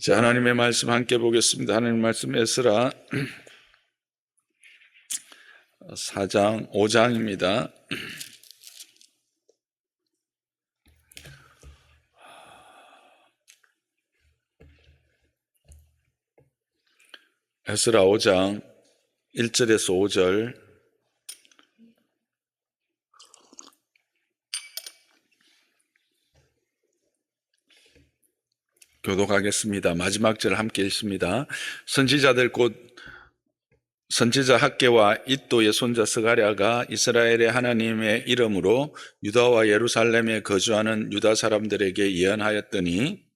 자, 하나님의 말씀 함께 보겠습니다. 하나님의 말씀 에스라 4장 5장입니다. 에스라 5장 1절에서 5절 교독하겠습니다. 마지막 절 함께 읽습니다. 선지자들 곧 선지자 학개와 잇도의 손자 스가랴가 이스라엘의 하나님의 이름으로 유다와 예루살렘에 거주하는 유다 사람들에게 예언하였더니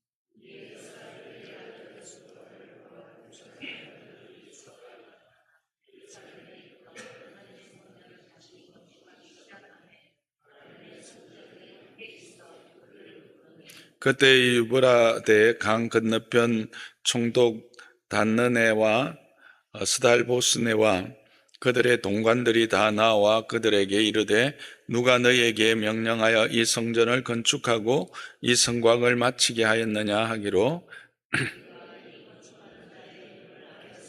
그때 유브라데 강 건너편 총독 단느네와 스달보스네와 그들의 동관들이 다 나와 그들에게 이르되 누가 너희에게 명령하여 이 성전을 건축하고 이 성곽을 마치게 하였느냐 하기로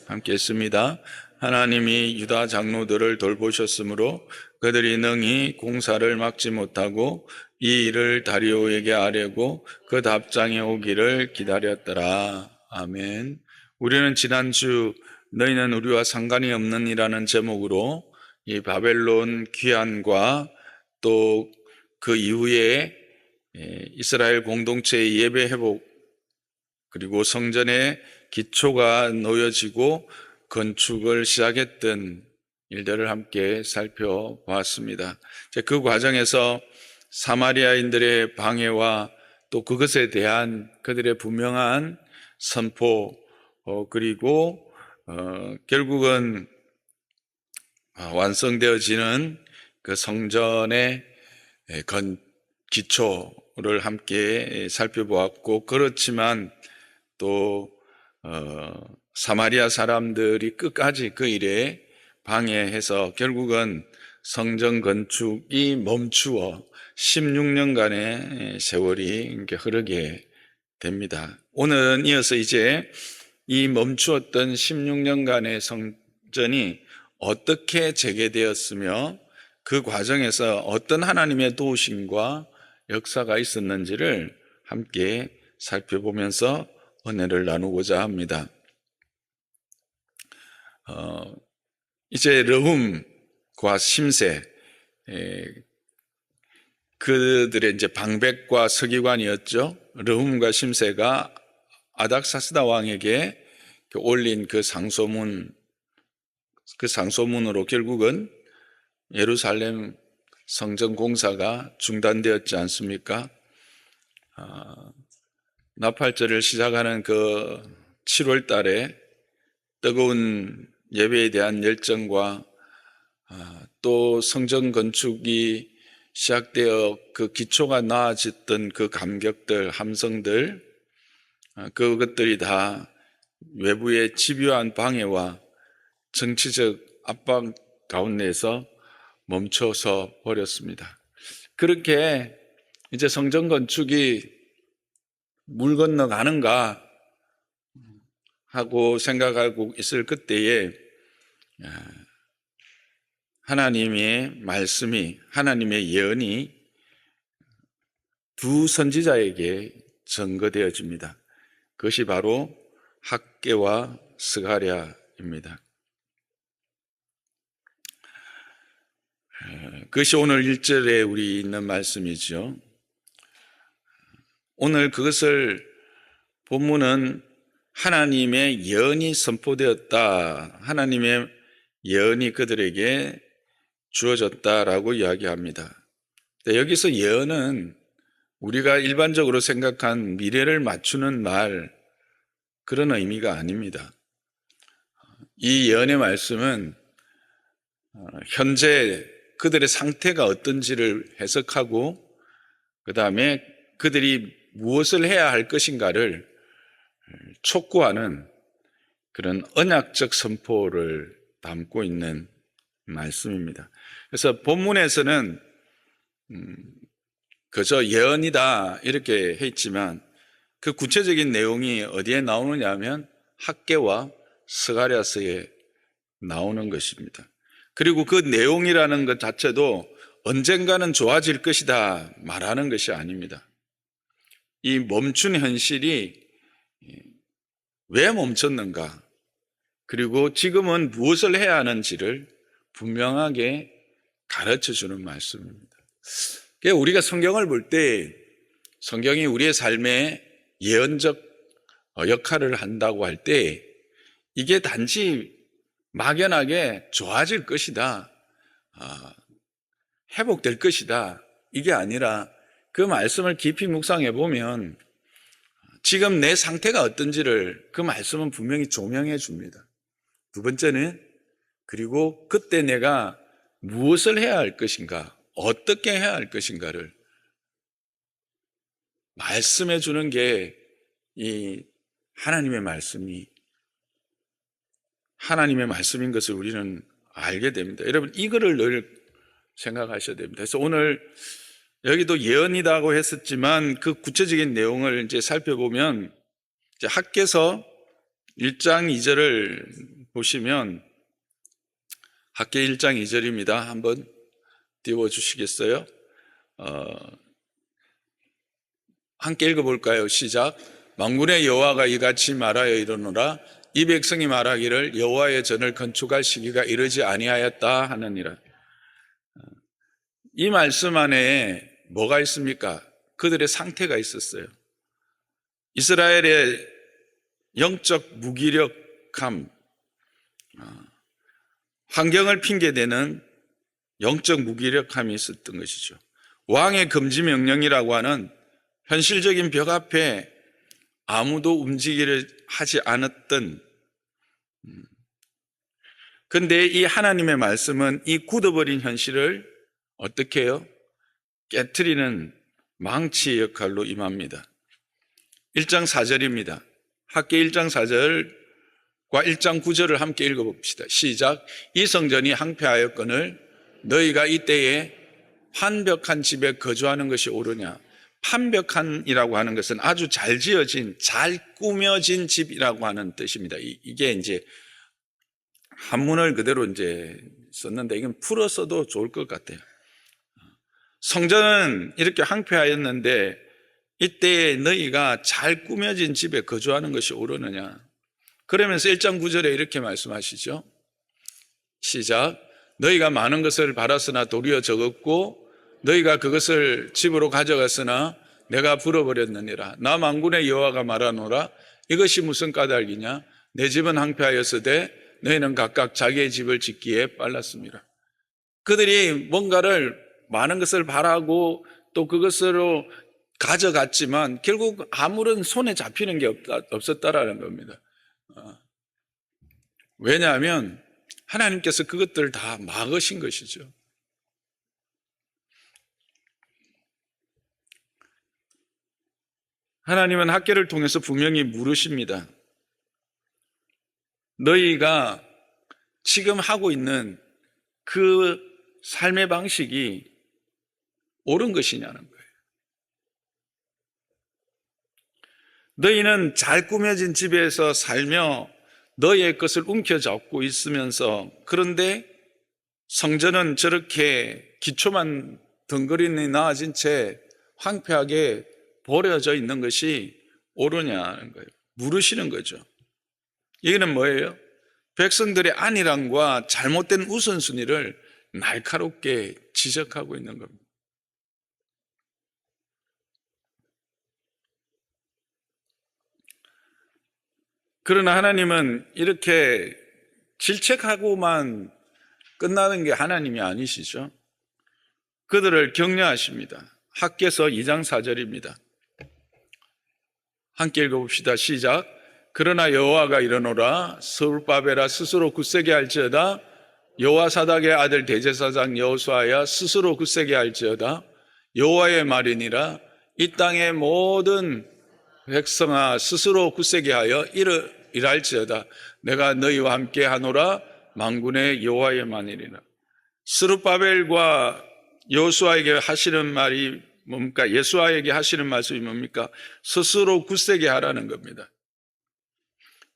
함께 했습니다. 하나님이 유다 장로들을 돌보셨으므로 그들이 능히 공사를 막지 못하고 이 일을 다리오에게 아뢰고 그 답장에 오기를 기다렸더라. 아멘. 우리는 지난주 너희는 우리와 상관이 없는 이라는 제목으로 이 바벨론 귀환과 또 그 이후에 이스라엘 공동체의 예배 회복 그리고 성전의 기초가 놓여지고 건축을 시작했던 일들을 함께 살펴보았습니다. 그 과정에서 사마리아인들의 방해와 또 그것에 대한 그들의 분명한 선포 그리고 결국은 완성되어지는 그 성전의 기초를 함께 살펴보았고 그렇지만 또 사마리아 사람들이 끝까지 그 일에 방해해서 결국은 성전 건축이 멈추어 16년간의 세월이 흐르게 됩니다. 오늘은 이어서 이제 이 멈추었던 16년간의 성전이 어떻게 재개되었으며 그 과정에서 어떤 하나님의 도우심과 역사가 있었는지를 함께 살펴보면서 은혜를 나누고자 합니다. 이제 르훔과 심세 그들의 이제 방백과 서기관이었죠. 르훔과 심세가 아닥사스다 왕에게 올린 그 상소문으로 결국은 예루살렘 성전 공사가 중단되었지 않습니까? 나팔절을 시작하는 그 7월 달에 뜨거운 예배에 대한 열정과 또 성전 건축이 시작되어 그 기초가 나아졌던 그 감격들, 함성들, 그것들이 다 외부의 집요한 방해와 정치적 압박 가운데에서 멈춰서 버렸습니다. 그렇게 이제 성전 건축이 물 건너가는가 하고 생각하고 있을 그때에 하나님의 말씀이, 하나님의 예언이 두 선지자에게 전거되어집니다. 그것이 바로 학개와 스가랴입니다. 그것이 오늘 1절에 우리 있는 말씀이죠. 오늘 그것을 본문은 하나님의 예언이 선포되었다. 하나님의 예언이 그들에게 주어졌다라고 이야기합니다. 여기서 예언은 우리가 일반적으로 생각한 미래를 맞추는 말 그런 의미가 아닙니다. 이 예언의 말씀은 현재 그들의 상태가 어떤지를 해석하고 그 다음에 그들이 무엇을 해야 할 것인가를 촉구하는 그런 언약적 선포를 담고 있는 말씀입니다. 그래서 본문에서는 그저 예언이다 이렇게 했지만 그 구체적인 내용이 어디에 나오느냐 하면 학개와 스가랴서에 나오는 것입니다. 그리고 그 내용이라는 것 자체도 언젠가는 좋아질 것이다 말하는 것이 아닙니다. 이 멈춘 현실이 왜 멈췄는가, 그리고 지금은 무엇을 해야 하는지를 분명하게 가르쳐 주는 말씀입니다. 우리가 성경을 볼 때 성경이 우리의 삶에 예언적 역할을 한다고 할 때 이게 단지 막연하게 좋아질 것이다, 회복될 것이다, 이게 아니라 그 말씀을 깊이 묵상해 보면 지금 내 상태가 어떤지를 그 말씀은 분명히 조명해 줍니다. 두 번째는 그리고 그때 내가 무엇을 해야 할 것인가, 어떻게 해야 할 것인가를 말씀해 주는 게 이 하나님의 말씀인 것을 우리는 알게 됩니다. 여러분, 이거를 늘 생각하셔야 됩니다. 그래서 오늘 여기도 예언이라고 했었지만 그 구체적인 내용을 이제 살펴보면 이제 학개서 1장 2절을 보시면, 학개 1장 2절입니다. 한번 띄워주시겠어요? 함께 읽어볼까요? 시작. 만군의 여호와가 이같이 말하여 이르노라. 이 백성이 말하기를 여호와의 전을 건축할 시기가 이르지 아니하였다 하느니라. 이 말씀 안에 뭐가 있습니까? 그들의 상태가 있었어요. 이스라엘의 영적 무기력함, 환경을 핑계대는 영적 무기력함이 있었던 것이죠. 왕의 금지 명령이라고 하는 현실적인 벽 앞에 아무도 움직이려 하지 않았던, 그런데 이 하나님의 말씀은 이 굳어버린 현실을 어떻게 해요? 깨트리는 망치의 역할로 임합니다. 1장 4절입니다. 학개 1장 4절과 1장 9절을 함께 읽어봅시다. 시작. 이 성전이 황폐하였거늘 너희가 이때에 판벽한 집에 거주하는 것이 옳으냐. 판벽한이라고 하는 것은 아주 잘 지어진, 잘 꾸며진 집이라고 하는 뜻입니다. 이게 이제 한문을 그대로 이제 썼는데 이건 풀어 써도 좋을 것 같아요. 성전은 이렇게 황폐하였는데 이때 너희가 잘 꾸며진 집에 거주하는 것이 옳으느냐. 그러면서 1장 9절에 이렇게 말씀하시죠. 시작. 너희가 많은 것을 바랐으나 도리어 적었고 너희가 그것을 집으로 가져갔으나 내가 불어버렸느니라. 나 만군의 여호와가 말하노라. 이것이 무슨 까닭이냐. 내 집은 황폐하였으되 너희는 각각 자기의 집을 짓기에 빨랐습니다. 그들이 뭔가를 많은 것을 바라고 또 그것으로 가져갔지만 결국 아무런 손에 잡히는 게 없었다라는 겁니다. 왜냐하면 하나님께서 그것들을 다 막으신 것이죠. 하나님은 학개를 통해서 분명히 물으십니다. 너희가 지금 하고 있는 그 삶의 방식이 옳은 것이냐는 거예요. 너희는 잘 꾸며진 집에서 살며 너희의 것을 움켜잡고 있으면서, 그런데 성전은 저렇게 기초만 덩그러니 나아진 채 황폐하게 버려져 있는 것이 옳으냐는 거예요. 물으시는 거죠. 이거는 뭐예요? 백성들의 안일함과 잘못된 우선순위를 날카롭게 지적하고 있는 겁니다. 그러나 하나님은 이렇게 질책하고만 끝나는 게 하나님이 아니시죠. 그들을 격려하십니다. 학개서 2장 4절입니다. 함께 읽어봅시다. 시작. 그러나 여호와가 이르노라. 스룹바벨아 스스로 굳세게 할지어다. 여호와사닥의 아들 대제사장 여호수아야 스스로 굳세게 할지어다. 여호와의 말이니라. 이 땅의 모든 백성아 스스로 굳세게 하여 일할지어다. 내가 너희와 함께 하노라. 만군의 여호와의 말이니라. 스룹바벨과 여호수아에게 하시는 말이 뭡니까? 예수와에게 하시는 말씀이 뭡니까? 스스로 굳세게 하라는 겁니다.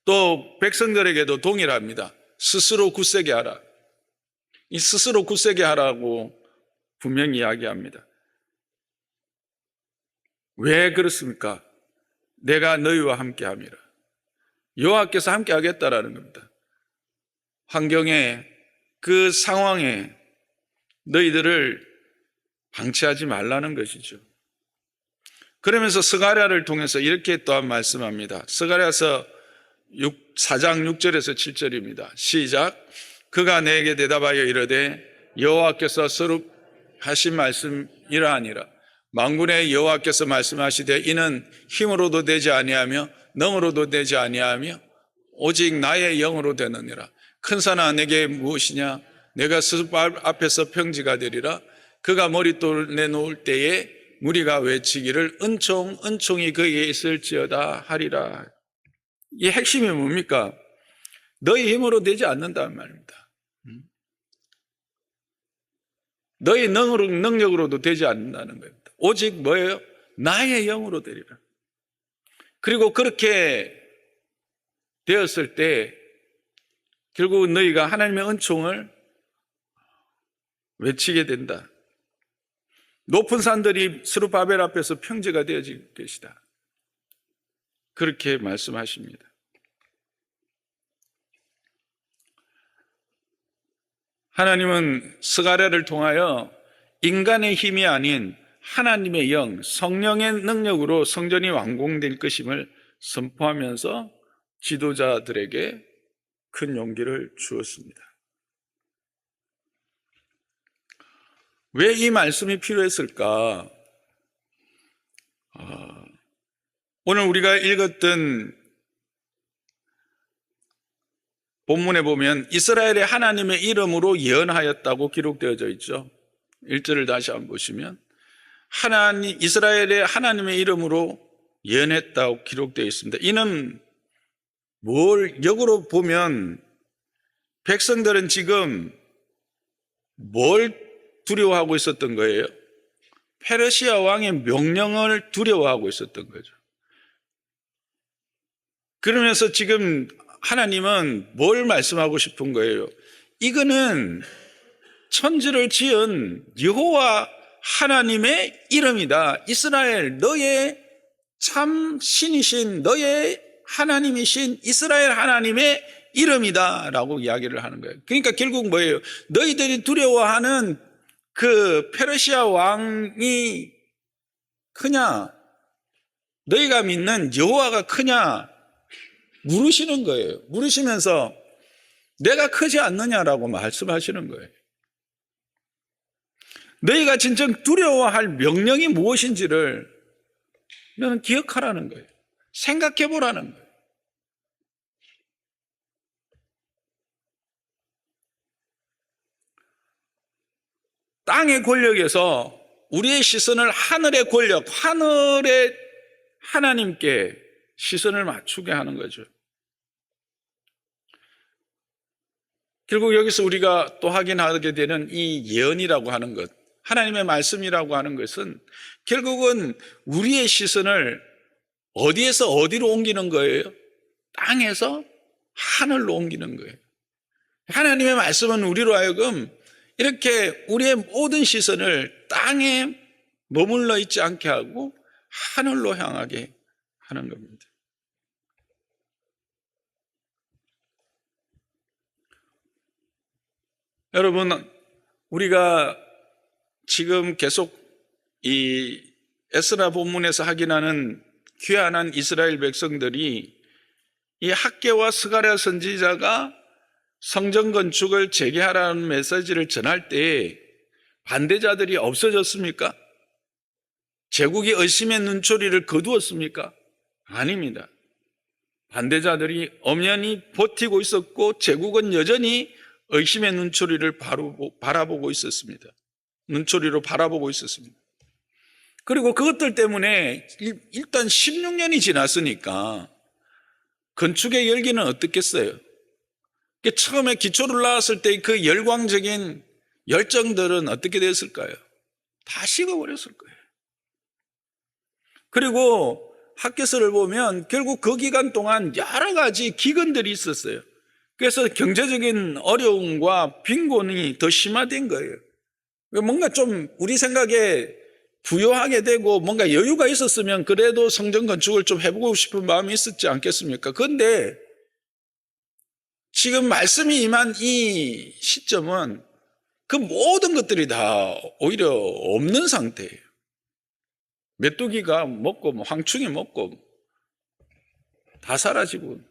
또 백성들에게도 동일합니다. 스스로 굳세게 하라. 이 스스로 굳세게 하라고 분명히 이야기합니다. 왜 그렇습니까? 내가 너희와 함께 함이라. 여호와께서 함께 하겠다라는 겁니다. 환경에, 그 상황에 너희들을 방치하지 말라는 것이죠. 그러면서 스가랴를 통해서 이렇게 또한 말씀합니다. 스가랴서 4장 6절에서 7절입니다. 시작. 그가 내게 대답하여 이르되 여호와께서 서룹하신 말씀 이러하니라. 만군의 여호와께서 말씀하시되 이는 힘으로도 되지 아니하며 능으로도 되지 아니하며 오직 나의 영으로 되느니라. 큰 산아 내게 무엇이냐? 내가 스룹 앞에서 평지가 되리라. 그가 머릿돌 내놓을 때에 무리가 외치기를 은총이 그에게 있을지어다 하리라. 이 핵심이 뭡니까? 너희 힘으로 되지 않는다는 말입니다. 너희 능력으로도 되지 않는다는 겁니다. 오직 뭐예요? 나의 영으로 되리라. 그리고 그렇게 되었을 때 결국 너희가 하나님의 은총을 외치게 된다. 높은 산들이 스룹바벨 앞에서 평지가 되어질 것이다. 그렇게 말씀하십니다. 하나님은 스가랴를 통하여 인간의 힘이 아닌 하나님의 영, 성령의 능력으로 성전이 완공될 것임을 선포하면서 지도자들에게 큰 용기를 주었습니다. 왜 이 말씀이 필요했을까? 오늘 우리가 읽었던 본문에 보면 이스라엘의 하나님의 이름으로 예언하였다고 기록되어져 있죠. 1절을 다시 한번 보시면 이스라엘의 하나님의 이름으로 예언했다고 기록되어 있습니다. 이는 뭘 역으로 보면 백성들은 지금 뭘 두려워하고 있었던 거예요? 페르시아 왕의 명령을 두려워하고 있었던 거죠. 그러면서 지금 하나님은 뭘 말씀하고 싶은 거예요? 이거는 천지를 지은 여호와 하나님의 이름이다. 이스라엘, 너의 참 신이신 너의 하나님이신 이스라엘 하나님의 이름이다 라고 이야기를 하는 거예요. 그러니까 결국 뭐예요? 너희들이 두려워하는 그 페르시아 왕이 크냐? 너희가 믿는 여호와가 크냐? 물으시는 거예요. 물으시면서 내가 크지 않느냐라고 말씀하시는 거예요. 너희가 진정 두려워할 명령이 무엇인지를 너는 기억하라는 거예요. 생각해 보라는 거예요. 땅의 권력에서 우리의 시선을 하늘의 권력, 하늘의 하나님께 시선을 맞추게 하는 거죠. 결국 여기서 우리가 또 확인하게 되는 이 예언이라고 하는 것, 하나님의 말씀이라고 하는 것은 결국은 우리의 시선을 어디에서 어디로 옮기는 거예요? 땅에서 하늘로 옮기는 거예요. 하나님의 말씀은 우리로 하여금 이렇게 우리의 모든 시선을 땅에 머물러 있지 않게 하고 하늘로 향하게 하는 겁니다. 여러분, 우리가 지금 계속 이 에스라 본문에서 확인하는 귀환한 이스라엘 백성들이 이 학개와 스가랴 선지자가 성전 건축을 재개하라는 메시지를 전할 때 반대자들이 없어졌습니까? 제국이 의심의 눈초리를 거두었습니까? 아닙니다. 반대자들이 엄연히 버티고 있었고 제국은 여전히 의심의 눈초리를 바라보고 있었습니다. 눈초리로 바라보고 있었습니다. 그리고 그것들 때문에 일단 16년이 지났으니까 건축의 열기는 어떻겠어요? 처음에 기초를 낳았을 때 그 열광적인 열정들은 어떻게 됐을까요? 다 식어버렸을 거예요. 그리고 학교서를 보면 결국 그 기간 동안 여러 가지 기근들이 있었어요. 그래서 경제적인 어려움과 빈곤이 더 심화된 거예요. 뭔가 좀 우리 생각에 부유하게 되고 뭔가 여유가 있었으면 그래도 성전 건축을 좀 해보고 싶은 마음이 있었지 않겠습니까? 그런데 지금 말씀이 임한 이 시점은 그 모든 것들이 다 오히려 없는 상태예요. 메뚜기가 먹고 황충이 먹고 다 사라지고,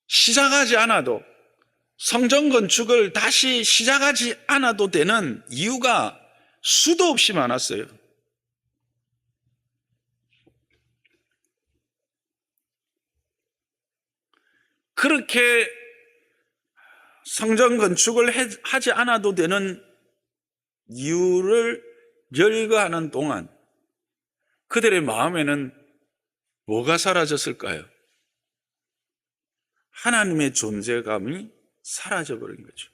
시작하지 않아도, 성전 건축을 다시 시작하지 않아도 되는 이유가 수도 없이 많았어요. 그렇게 성전 건축을 하지 않아도 되는 이유를 열거하는 동안 그들의 마음에는 뭐가 사라졌을까요? 하나님의 존재감이 사라져버린 거죠.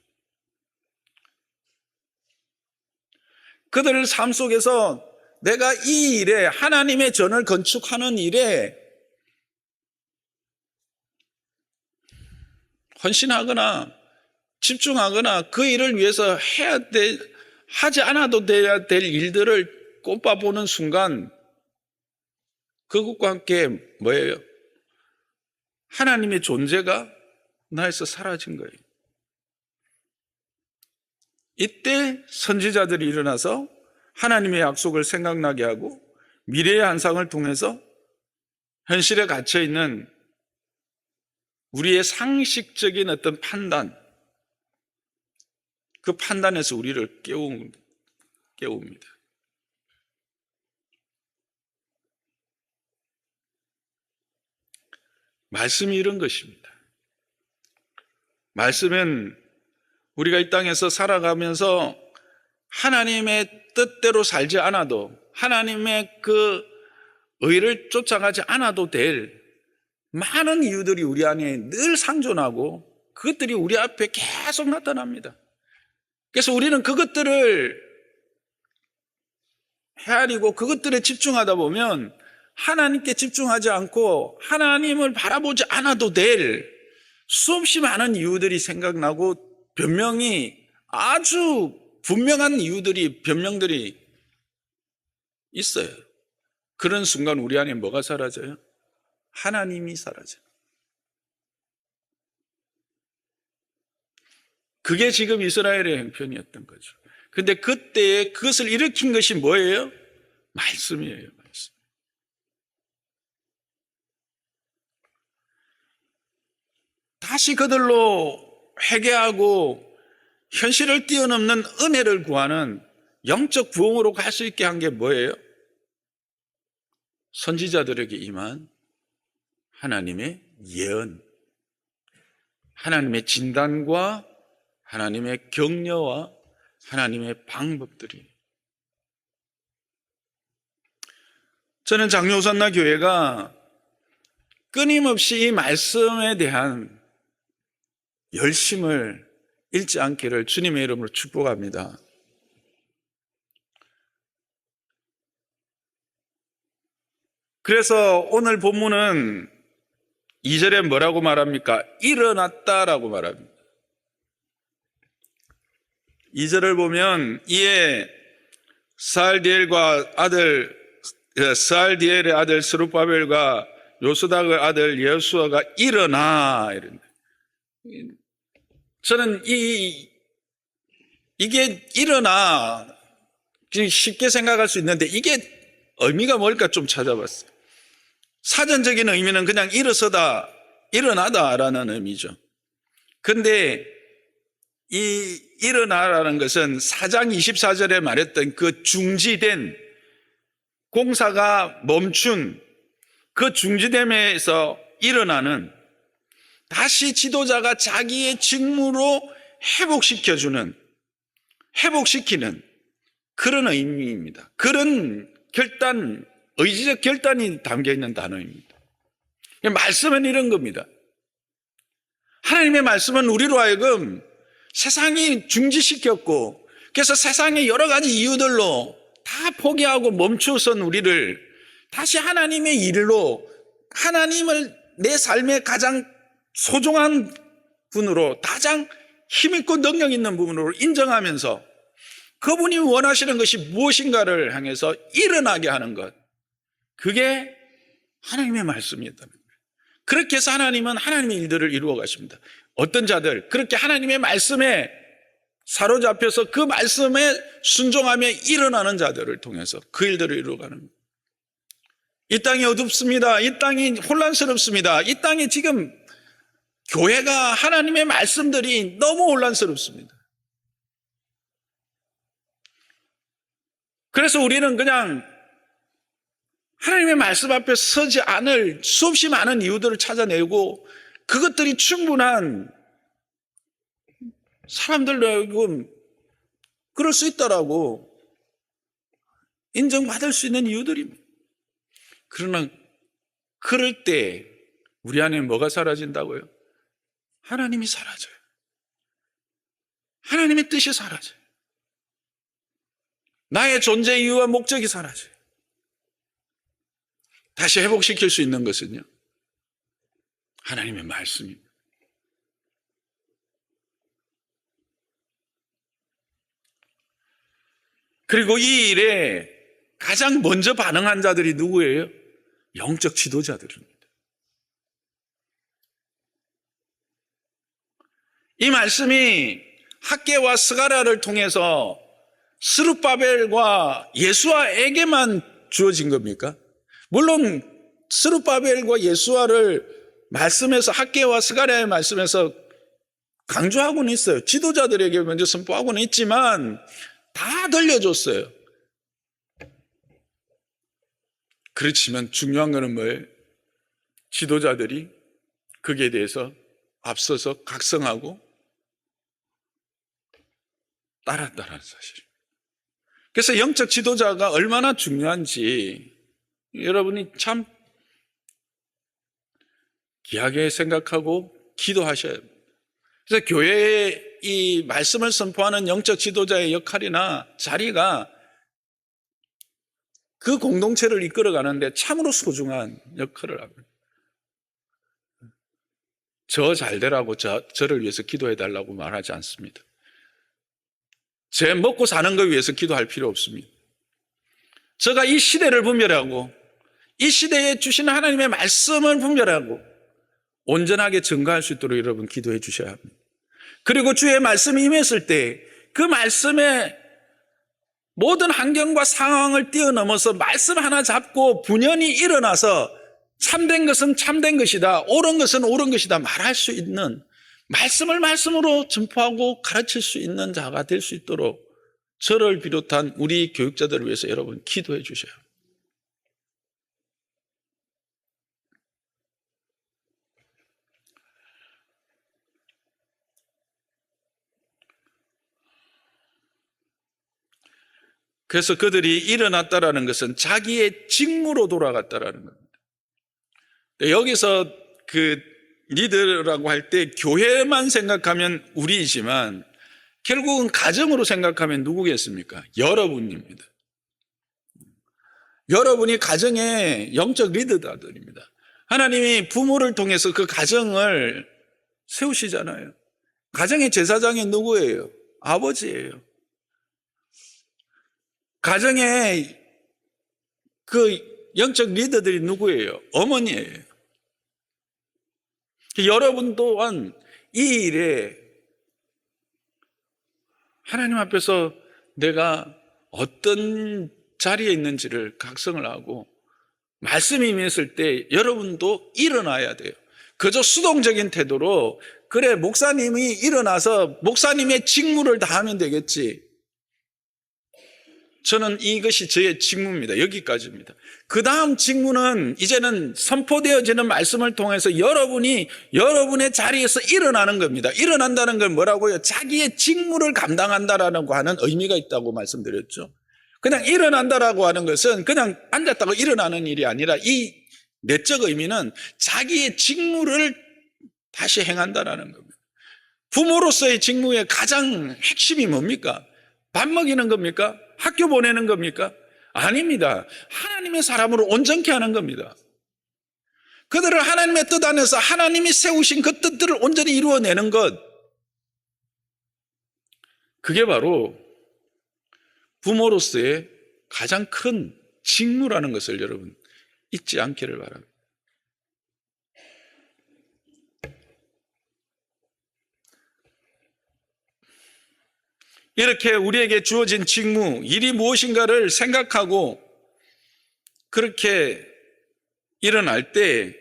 그들의 삶 속에서 내가 이 일에, 하나님의 전을 건축하는 일에 헌신하거나 집중하거나 그 일을 위해서 하지 않아도 돼야 될 일들을 꼽아보는 순간 그것과 함께 뭐예요? 하나님의 존재가 나에서 사라진 거예요. 이때 선지자들이 일어나서 하나님의 약속을 생각나게 하고 미래의 환상을 통해서 현실에 갇혀있는 우리의 상식적인 어떤 판단, 그 판단에서 우리를 깨웁니다. 말씀이 이런 것입니다. 말씀은 우리가 이 땅에서 살아가면서 하나님의 뜻대로 살지 않아도, 하나님의 그 의를 쫓아가지 않아도 될 많은 이유들이 우리 안에 늘 상존하고 그것들이 우리 앞에 계속 나타납니다. 그래서 우리는 그것들을 헤아리고 그것들에 집중하다 보면 하나님께 집중하지 않고 하나님을 바라보지 않아도 될 수없이 많은 이유들이 생각나고 변명이, 아주 분명한 이유들이, 변명들이 있어요. 그런 순간 우리 안에 뭐가 사라져요? 하나님이 사라져요. 그게 지금 이스라엘의 형편이었던 거죠. 근데 그때에 그것을 일으킨 것이 뭐예요? 말씀이에요. 말씀. 다시 그들로 회개하고 현실을 뛰어넘는 은혜를 구하는 영적 부흥으로 갈 수 있게 한 게 뭐예요? 선지자들에게 임한 하나님의 예언, 하나님의 진단과 하나님의 격려와 하나님의 방법들이. 저는 장로산나 교회가 끊임없이 이 말씀에 대한 열심을 잃지 않기를 주님의 이름으로 축복합니다. 그래서 오늘 본문은 2절에 뭐라고 말합니까? 일어났다라고 말합니다. 2절을 보면 이에 스알디엘의 아들 스룹바벨과 요스닥의 아들 여수아가 일어나 이런다. 저는 이게 일어나 쉽게 생각할 수 있는데 이게 의미가 뭘까 좀 찾아봤어요. 사전적인 의미는 그냥 일어나다라는 의미죠. 근데 이 일어나라는 것은 4장 24절에 말했던 그 중지된, 공사가 멈춘 그 중지됨에서 일어나는, 다시 지도자가 자기의 직무로 회복시키는 그런 의미입니다. 그런 결단, 의지적 결단이 담겨있는 단어입니다. 말씀은 이런 겁니다. 하나님의 말씀은 우리로 하여금 세상이 중지시켰고, 그래서 세상의 여러 가지 이유들로 다 포기하고 멈추선 우리를 다시 하나님의 일로, 하나님을 내 삶의 가장 소중한 분으로, 가장 힘있고 능력 있는 부분으로 인정하면서 그분이 원하시는 것이 무엇인가를 향해서 일어나게 하는 것, 그게 하나님의 말씀이었다는 거예요. 그렇게 해서 하나님은 하나님의 일들을 이루어 가십니다. 어떤 자들, 그렇게 하나님의 말씀에 사로잡혀서 그 말씀에 순종하며 일어나는 자들을 통해서 그 일들을 이루어가는 거예요. 이 땅이 어둡습니다. 이 땅이 혼란스럽습니다. 이 땅이 지금 교회가, 하나님의 말씀들이 너무 혼란스럽습니다. 그래서 우리는 그냥 하나님의 말씀 앞에 서지 않을 수없이 많은 이유들을 찾아내고, 그것들이 충분한 사람들로 그럴 수 있다라고 인정받을 수 있는 이유들입니다. 그러나 그럴 때 우리 안에 뭐가 사라진다고요? 하나님이 사라져요. 하나님의 뜻이 사라져요. 나의 존재 이유와 목적이 사라져요. 다시 회복시킬 수 있는 것은요, 하나님의 말씀입니다. 그리고 이 일에 가장 먼저 반응한 자들이 누구예요? 영적 지도자들입니다. 이 말씀이 학개와 스가랴를 통해서 스룹바벨과 예수아에게만 주어진 겁니까? 물론 스룹바벨과 예수아를 말씀에서, 학개와 스가랴의 말씀에서 강조하고는 있어요. 지도자들에게 먼저 선포하고는 있지만 다 들려줬어요. 그렇지만 중요한 것은 뭐예요? 지도자들이 거기에 대해서 앞서서 각성하고 따랐다는 사실. 그래서 영적 지도자가 얼마나 중요한지 여러분이 참 귀하게 생각하고 기도하셔야 합니다. 그래서 교회에 이 말씀을 선포하는 영적 지도자의 역할이나 자리가 그 공동체를 이끌어가는데 참으로 소중한 역할을 합니다. 저 잘되라고 저를 위해서 기도해달라고 말하지 않습니다. 제 먹고 사는 것 위해서 기도할 필요 없습니다. 제가 이 시대를 분별하고 이 시대에 주신 하나님의 말씀을 분별하고 온전하게 증거할 수 있도록 여러분 기도해 주셔야 합니다. 그리고 주의 말씀이 임했을 때 그 말씀에 모든 환경과 상황을 뛰어넘어서 말씀 하나 잡고 분연히 일어나서 참된 것은 참된 것이다, 옳은 것은 옳은 것이다 말할 수 있는, 말씀을 말씀으로 전파하고 가르칠 수 있는 자가 될 수 있도록 저를 비롯한 우리 교육자들을 위해서 여러분 기도해 주셔야 합니다. 그래서 그들이 일어났다라는 것은 자기의 직무로 돌아갔다라는 겁니다. 여기서 그 리더라고 할 때 교회만 생각하면 우리이지만 결국은 가정으로 생각하면 누구겠습니까? 여러분입니다. 여러분이 가정의 영적 리더들입니다. 하나님이 부모를 통해서 그 가정을 세우시잖아요. 가정의 제사장이 누구예요? 아버지예요. 가정의 그 영적 리더들이 누구예요? 어머니예요. 여러분 또한 이 일에 하나님 앞에서 내가 어떤 자리에 있는지를 각성을 하고 말씀이 임했을 때 여러분도 일어나야 돼요. 그저 수동적인 태도로 그래 목사님이 일어나서 목사님의 직무를 다하면 되겠지. 저는 이것이 저의 직무입니다. 여기까지입니다. 그 다음 직무는 이제는 선포되어지는 말씀을 통해서 여러분이 여러분의 자리에서 일어나는 겁니다. 일어난다는 건 뭐라고요? 자기의 직무를 감당한다라고 하는 의미가 있다고 말씀드렸죠. 그냥 일어난다라고 하는 것은 그냥 앉았다고 일어나는 일이 아니라 이 내적 의미는 자기의 직무를 다시 행한다라는 겁니다. 부모로서의 직무의 가장 핵심이 뭡니까? 밥 먹이는 겁니까? 학교 보내는 겁니까? 아닙니다. 하나님의 사람으로 온전케 하는 겁니다. 그들을 하나님의 뜻 안에서 하나님이 세우신 그 뜻들을 온전히 이루어내는 것, 그게 바로 부모로서의 가장 큰 직무라는 것을 여러분 잊지 않기를 바랍니다. 이렇게 우리에게 주어진 직무, 일이 무엇인가를 생각하고 그렇게 일어날 때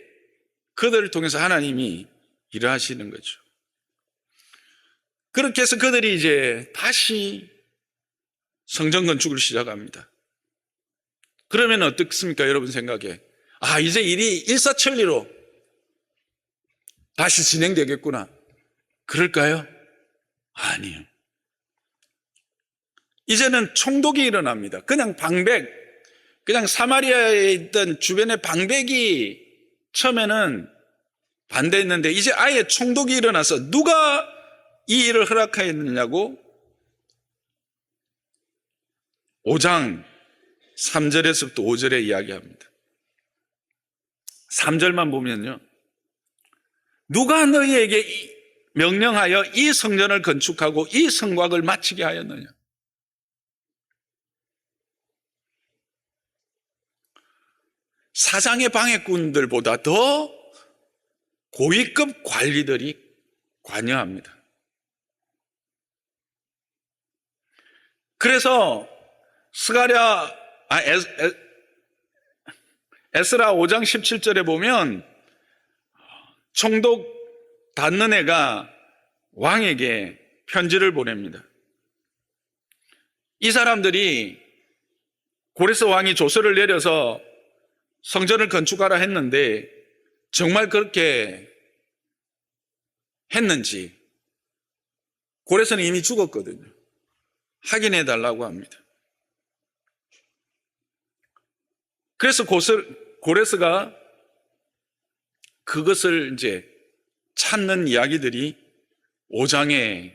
그들을 통해서 하나님이 일하시는 거죠. 그렇게 해서 그들이 이제 다시 성전 건축을 시작합니다. 그러면 어떻습니까? 여러분 생각에. 아, 이제 일이 일사천리로 다시 진행되겠구나. 그럴까요? 아니요. 이제는 총독이 일어납니다. 그냥 방백, 그냥 사마리아에 있던 주변의 방백이 처음에는 반대했는데 이제 아예 총독이 일어나서 누가 이 일을 허락하였느냐고 5장 3절에서부터 5절에 이야기합니다. 3절만 보면요. 누가 너희에게 명령하여 이 성전을 건축하고 이 성곽을 마치게 하였느냐? 사장의 방해꾼들보다 더 고위급 관리들이 관여합니다. 그래서 에스라 5장 17절에 보면 총독 단느네가 왕에게 편지를 보냅니다. 이 사람들이 고레스 왕이 조서를 내려서 성전을 건축하라 했는데 정말 그렇게 했는지 고레스는 이미 죽었거든요. 확인해 달라고 합니다. 그래서 고레스가 그것을 이제 찾는 이야기들이 5장의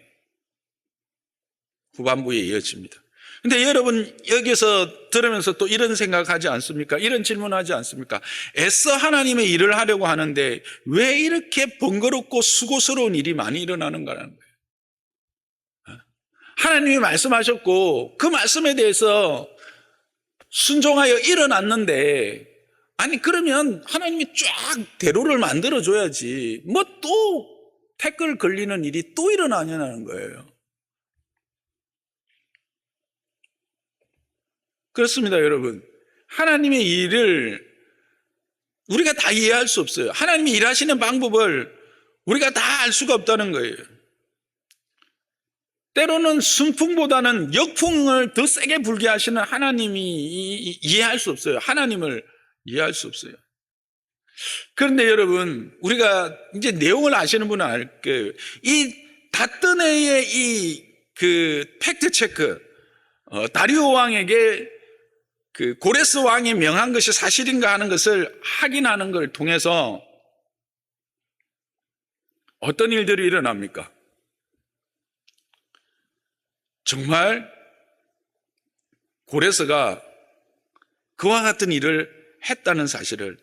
후반부에 이어집니다. 근데 여러분 여기서 들으면서 또 이런 생각하지 않습니까? 이런 질문하지 않습니까? 애써 하나님의 일을 하려고 하는데 왜 이렇게 번거롭고 수고스러운 일이 많이 일어나는가라는 거예요. 하나님이 말씀하셨고 그 말씀에 대해서 순종하여 일어났는데 아니 그러면 하나님이 쫙 대로를 만들어줘야지 뭐 또 태클 걸리는 일이 또 일어나냐는 거예요. 그렇습니다, 여러분. 하나님의 일을 우리가 다 이해할 수 없어요. 하나님이 일하시는 방법을 우리가 다 알 수가 없다는 거예요. 때로는 순풍보다는 역풍을 더 세게 불게 하시는 하나님이 이해할 수 없어요. 하나님을 이해할 수 없어요. 그런데 여러분, 우리가 이제 내용을 아시는 분은 알 거예요. 이 다뜨네의 팩트 체크, 다리오 왕에게 그 고레스 왕이 명한 것이 사실인가 하는 것을 확인하는 걸 통해서 어떤 일들이 일어납니까? 정말 고레스가 그와 같은 일을 했다는 사실을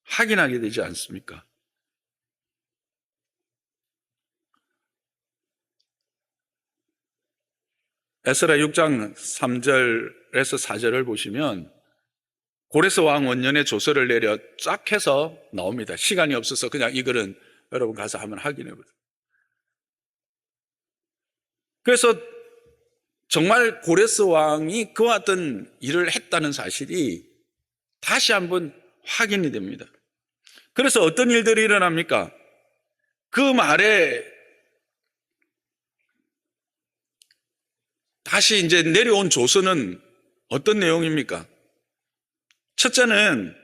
확인하게 되지 않습니까? 에스라 6장 3절에서 4절을 보시면 고레스 왕 원년의 조서를 내려 쫙 해서 나옵니다. 시간이 없어서 그냥 이거는 여러분 가서 한번 확인해 보세요. 그래서 정말 고레스 왕이 그와 같은 일을 했다는 사실이 다시 한번 확인이 됩니다. 그래서 어떤 일들이 일어납니까? 그 말에 다시 이제 내려온 조서는 어떤 내용입니까? 첫째는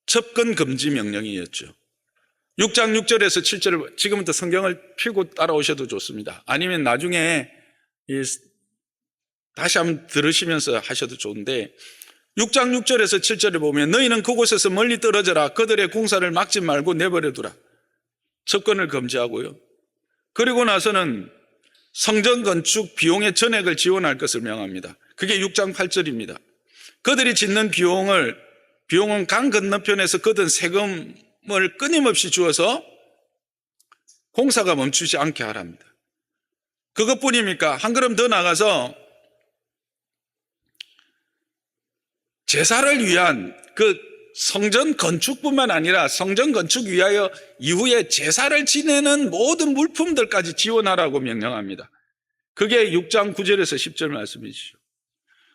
접근 금지 명령이었죠. 6장 6절에서 7절을 지금부터 성경을 펴고 따라오셔도 좋습니다. 아니면 나중에 다시 한번 들으시면서 하셔도 좋은데 6장 6절에서 7절을 보면 너희는 그곳에서 멀리 떨어져라. 그들의 공사를 막지 말고 내버려두라. 접근을 금지하고요. 그리고 나서는 성전 건축 비용의 전액을 지원할 것을 명합니다. 그게 6장 8절입니다. 그들이 짓는 비용은 강 건너편에서 거둔 세금을 끊임없이 주어서 공사가 멈추지 않게 하랍니다. 그것뿐입니까? 한 걸음 더 나가서 제사를 위한 그 성전 건축뿐만 아니라 성전 건축 위하여 이후에 제사를 지내는 모든 물품들까지 지원하라고 명령합니다. 그게 6장 9절에서 10절 말씀이시죠.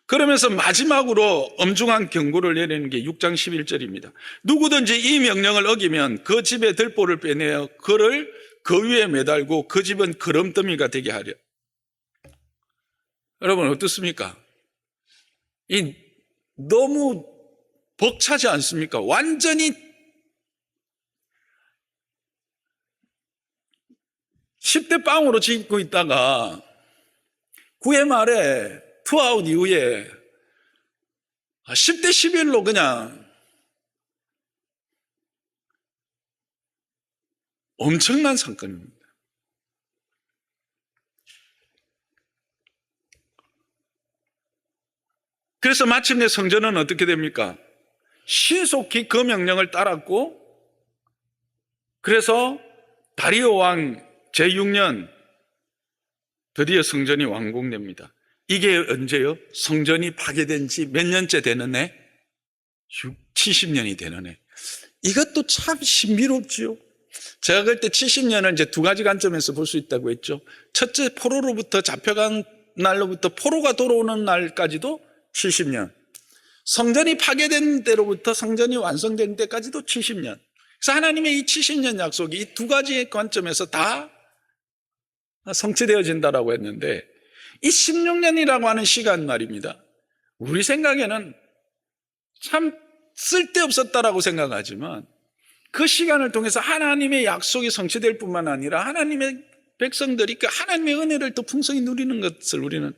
그러면서 마지막으로 엄중한 경고를 내리는 게 6장 11절입니다. 누구든지 이 명령을 어기면 그 집의 들보를 빼내어 그를 그 위에 매달고 그 집은 거름더미가 되게 하려. 여러분 어떻습니까? 너무 벅차지 않습니까? 완전히 10대 빵으로 짓고 있다가 9회 말에 투아웃 이후에 10대 11로 그냥 엄청난 사건입니다. 그래서 마침내 성전은 어떻게 됩니까? 신속히 그 명령을 따랐고, 그래서 다리오 왕 제6년 드디어 성전이 완공됩니다. 이게 언제요? 성전이 파괴된 지 몇 년째 되는 해? 70년이 되는 해. 이것도 참 신비롭지요. 제가 그때 70년을 이제 두 가지 관점에서 볼 수 있다고 했죠. 첫째, 포로로부터 잡혀간 날로부터 포로가 돌아오는 날까지도 70년. 성전이 파괴된 때로부터 성전이 완성된 때까지도 70년. 그래서 하나님의 이 70년 약속이 이 두 가지의 관점에서 다 성취되어진다라고 했는데, 이 16년이라고 하는 시간 말입니다. 우리 생각에는 참 쓸데없었다라고 생각하지만 그 시간을 통해서 하나님의 약속이 성취될 뿐만 아니라 하나님의 백성들이 그 하나님의 은혜를 더 풍성히 누리는 것을 우리는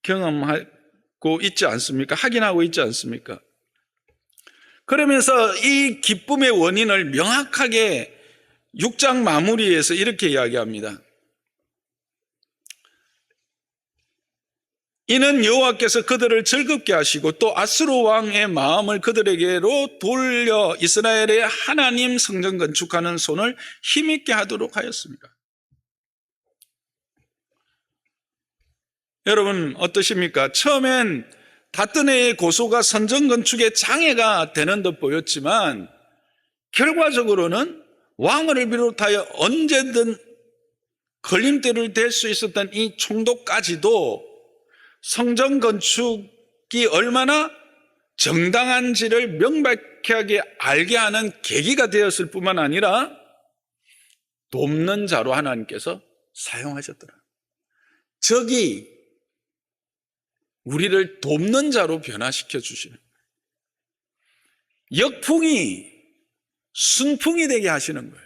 경험하고 있지 않습니까? 확인하고 있지 않습니까? 그러면서 이 기쁨의 원인을 명확하게 6장 마무리에서 이렇게 이야기합니다. 이는 여호와께서 그들을 즐겁게 하시고 또 아스로 왕의 마음을 그들에게로 돌려 이스라엘의 하나님 성전 건축하는 손을 힘있게 하도록 하였습니다. 여러분 어떠십니까? 처음엔 다뜨네의 고소가 성전 건축에 장애가 되는 듯 보였지만 결과적으로는 왕을 비롯하여 언제든 걸림돌을 댈 수 있었던 이 총독까지도 성전 건축이 얼마나 정당한지를 명백하게 알게 하는 계기가 되었을 뿐만 아니라 돕는 자로 하나님께서 사용하셨더라. 적이 우리를 돕는 자로 변화시켜 주시는, 역풍이 순풍이 되게 하시는 거예요.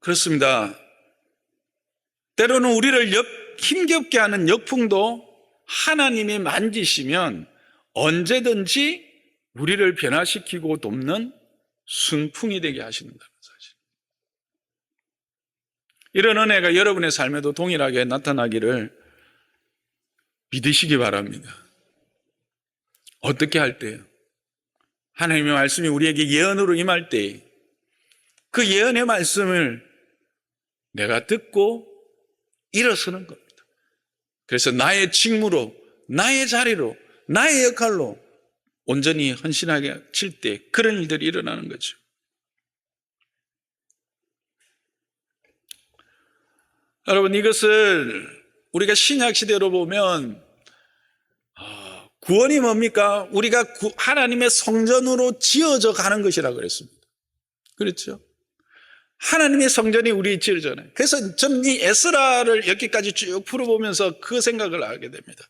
그렇습니다. 때로는 우리를 힘겹게 하는 역풍도 하나님이 만지시면 언제든지 우리를 변화시키고 돕는 순풍이 되게 하신다는 사실. 이런 은혜가 여러분의 삶에도 동일하게 나타나기를 믿으시기 바랍니다. 어떻게 할 때요? 하나님의 말씀이 우리에게 예언으로 임할 때 그 예언의 말씀을 내가 듣고 일어서는 겁니다. 그래서 나의 직무로, 나의 자리로, 나의 역할로 온전히 헌신하게 칠 때 그런 일들이 일어나는 거죠. 여러분 이것을 우리가 신약 시대로 보면 구원이 뭡니까? 우리가 하나님의 성전으로 지어져 가는 것이라고 그랬습니다. 그렇죠? 하나님의 성전이 우리 지어잖아요. 그래서 저는 이 에스라를 여기까지 쭉 풀어보면서 그 생각을 하게 됩니다.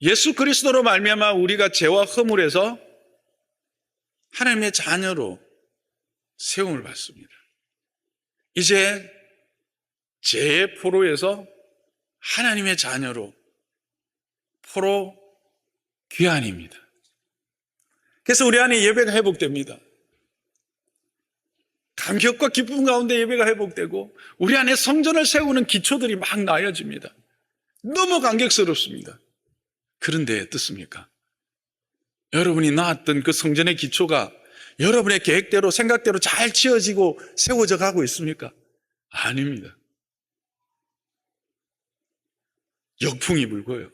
예수 그리스도로 말미암아 우리가 죄와 허물에서 하나님의 자녀로 세움을 받습니다. 이제 죄의 포로에서 하나님의 자녀로 포로 귀환입니다. 그래서 우리 안에 예배가 회복됩니다. 감격과 기쁨 가운데 예배가 회복되고 우리 안에 성전을 세우는 기초들이 막 나여집니다. 너무 감격스럽습니다. 그런데 어떻습니까? 여러분이 낳았던 그 성전의 기초가 여러분의 계획대로 생각대로 잘 지어지고 세워져 가고 있습니까? 아닙니다. 역풍이 불고요.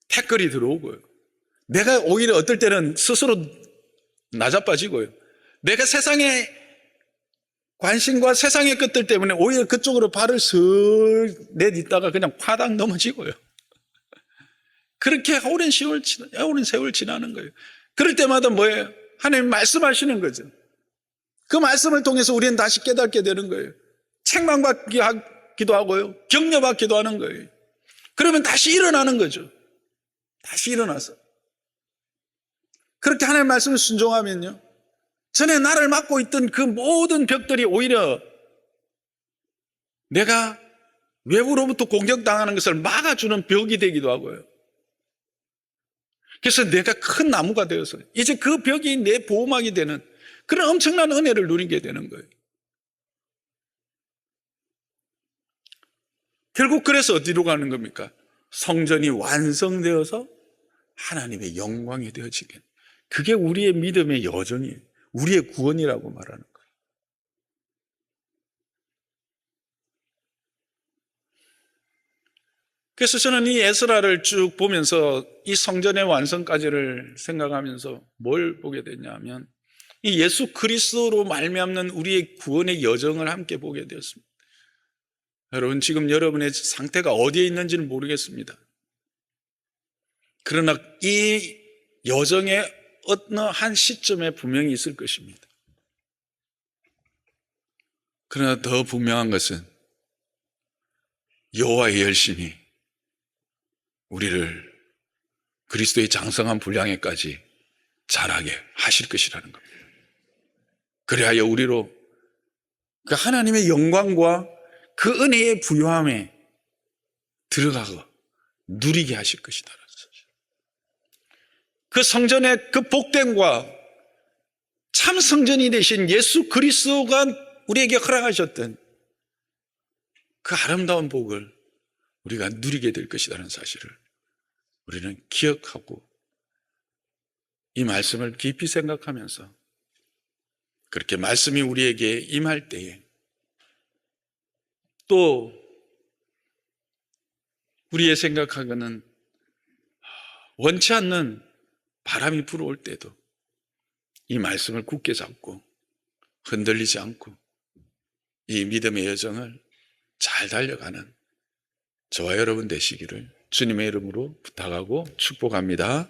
태클이 들어오고요. 내가 오히려 어떨 때는 스스로 낮아빠지고요. 내가 세상의 관심과 세상의 것들 때문에 오히려 그쪽으로 발을 슬 내딛다가 그냥 파당 넘어지고요. 그렇게 오랜 세월 지나는 거예요. 그럴 때마다 뭐예요? 하나님 말씀하시는 거죠. 그 말씀을 통해서 우리는 다시 깨닫게 되는 거예요. 책망받기도 하고요. 격려받기도 하는 거예요. 그러면 다시 일어나는 거죠. 다시 일어나서. 그렇게 하나님의 말씀을 순종하면요. 전에 나를 막고 있던 그 모든 벽들이 오히려 내가 외부로부터 공격당하는 것을 막아주는 벽이 되기도 하고요. 그래서 내가 큰 나무가 되어서 이제 그 벽이 내 보호막이 되는 그런 엄청난 은혜를 누리게 되는 거예요. 결국 그래서 어디로 가는 겁니까? 성전이 완성되어서 하나님의 영광이 되어지게. 그게 우리의 믿음의 여정이에요. 우리의 구원이라고 말하는 거예요. 그래서 저는 이 에스라를 쭉 보면서 이 성전의 완성까지를 생각하면서 뭘 보게 됐냐면 이 예수 그리스도로 말미암는 우리의 구원의 여정을 함께 보게 되었습니다. 여러분 지금 여러분의 상태가 어디에 있는지는 모르겠습니다. 그러나 이 여정의 어느 한 시점에 분명히 있을 것입니다. 그러나 더 분명한 것은 여호와의 열심히 우리를 그리스도의 장성한 분량에까지 자라게 하실 것이라는 겁니다. 그래야 우리로 그 하나님의 영광과 그 은혜의 부요함에 들어가고 누리게 하실 것이다. 그 성전의 그 복됨과 참 성전이 되신 예수 그리스도가 우리에게 허락하셨던 그 아름다운 복을 우리가 누리게 될 것이라는 사실을 우리는 기억하고 이 말씀을 깊이 생각하면서 그렇게 말씀이 우리에게 임할 때에 또 우리의 생각하기는 원치 않는 바람이 불어올 때도 이 말씀을 굳게 잡고 흔들리지 않고 이 믿음의 여정을 잘 달려가는 저와 여러분 되시기를 주님의 이름으로 부탁하고 축복합니다.